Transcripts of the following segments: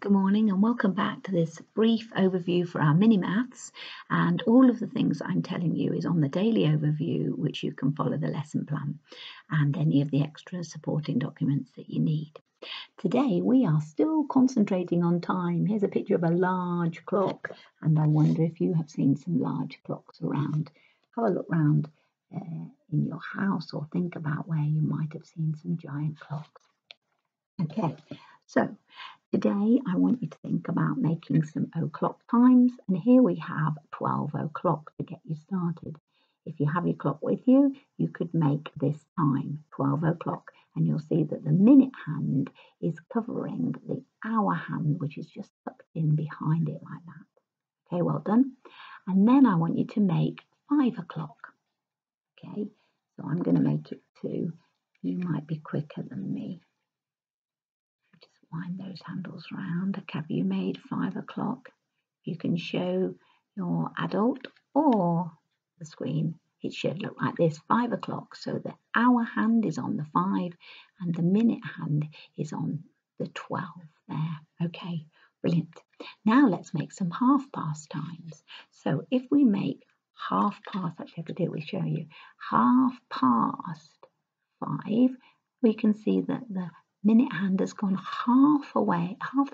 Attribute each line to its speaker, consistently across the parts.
Speaker 1: Good morning and welcome back to this brief overview for our mini maths, and all of the things I'm telling you is on the daily overview, which you can follow the lesson plan and any of the extra supporting documents that you need. Today we are still concentrating on time. Here's a picture of a large clock, and I wonder if you have seen some large clocks around. Have a look around in your house or think about where you might have seen some giant clocks. Okay, so today I want you to think about making some o'clock times, and here we have 12 o'clock to get you started. If you have your clock with you, you could make this time 12 o'clock, and you'll see that the minute hand is covering the hour hand, which is just tucked in behind it like that. Okay, well done. And then I want you to make 5 o'clock. Okay, so I'm going to make it 2. You might be quicker than me. Wind those handles round. Have you made 5 o'clock? You can show your adult or the screen. It should look like this, 5 o'clock. So the hour hand is on the 5 and the minute hand is on the 12 there. Okay, brilliant. Now let's make some half past times. So if we make half past, actually I have to do it, we'll show you. Half past 5, we can see that the minute hand has gone half the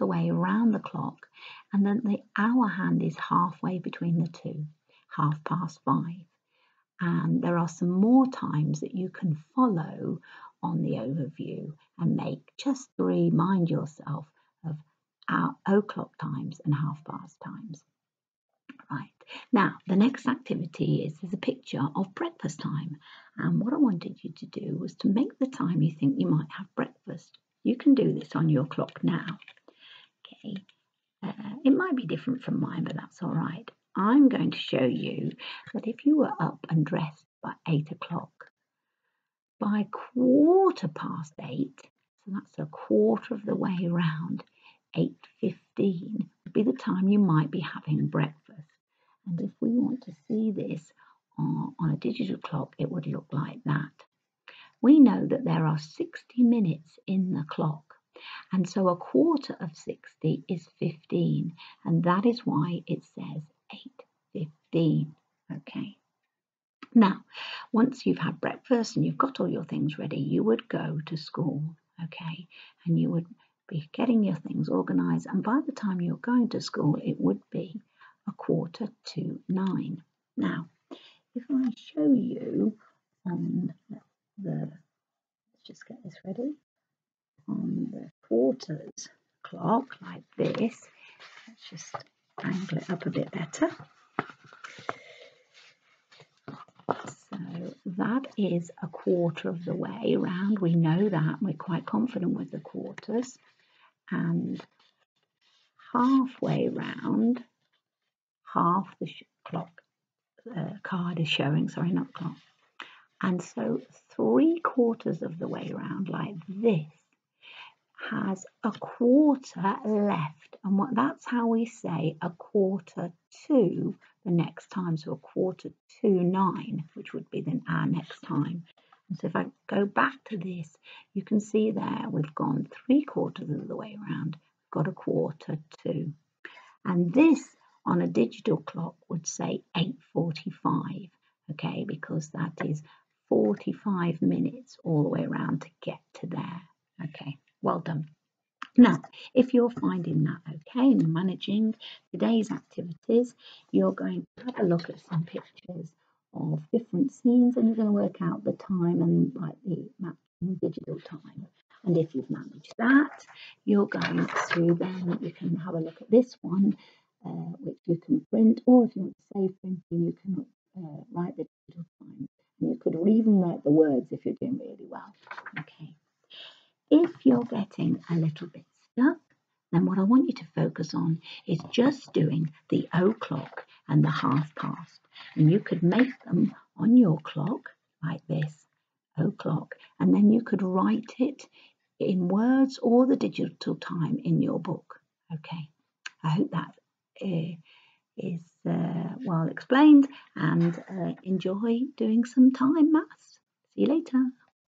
Speaker 1: way around the clock, and then the hour hand is halfway between the two, 5:30. And there are some more times that you can follow on the overview and make just to remind yourself of our o'clock times and half past times. Right, now the next activity is a picture of breakfast time, and what I wanted you to do was to make the time you think you might have breakfast. You can do this on your clock now. Okay, it might be different from mine, but that's all right. I'm going to show you that if you were up and dressed by 8 o'clock, by 8:15, so that's a quarter of the way around, 8:15 would be the time you might be having breakfast. And if we want to see this on a digital clock, it would look like that. We know that there are 60 minutes in the clock, and so a quarter of 60 is 15, and that is why it says 8:15. Okay. Now, once you've had breakfast and you've got all your things ready, you would go to school, okay, and you would be getting your things organised, and by the time you're going to school, it would be 9:15. Now, if I show you on let's just get this ready, on the quarters clock like this, let's just angle it up a bit better. So that is a quarter of the way around. We know that, we're quite confident with the quarters, and halfway round, half the clock card is showing, sorry, not clock. And so 3/4 of the way around like this has a quarter left, and that's how we say 8:45 the next time, so 8:45, which would be then our next time. And so if I go back to this, you can see there we've gone 3/4 of the way around, got 8:45, and this on a digital clock would say 8:45, okay, because that is 45 minutes all the way around to get to there. Okay, well done. Now, if you're finding that okay and you're managing today's activities, you're going to have a look at some pictures of different scenes, and you're going to work out the time and like the matching digital time. And if you've managed that, you're going to then, you can have a look at this one, which you can print, or if you want to save printing, you can write the digital time. And you could even write the words if you're doing really well. Okay. If you're getting a little bit stuck, then what I want you to focus on is just doing the o'clock and the half past. And you could make them on your clock like this, o'clock, and then you could write it in words or the digital time in your book. Okay. I hope that is well explained, and enjoy doing some time maths. See you later.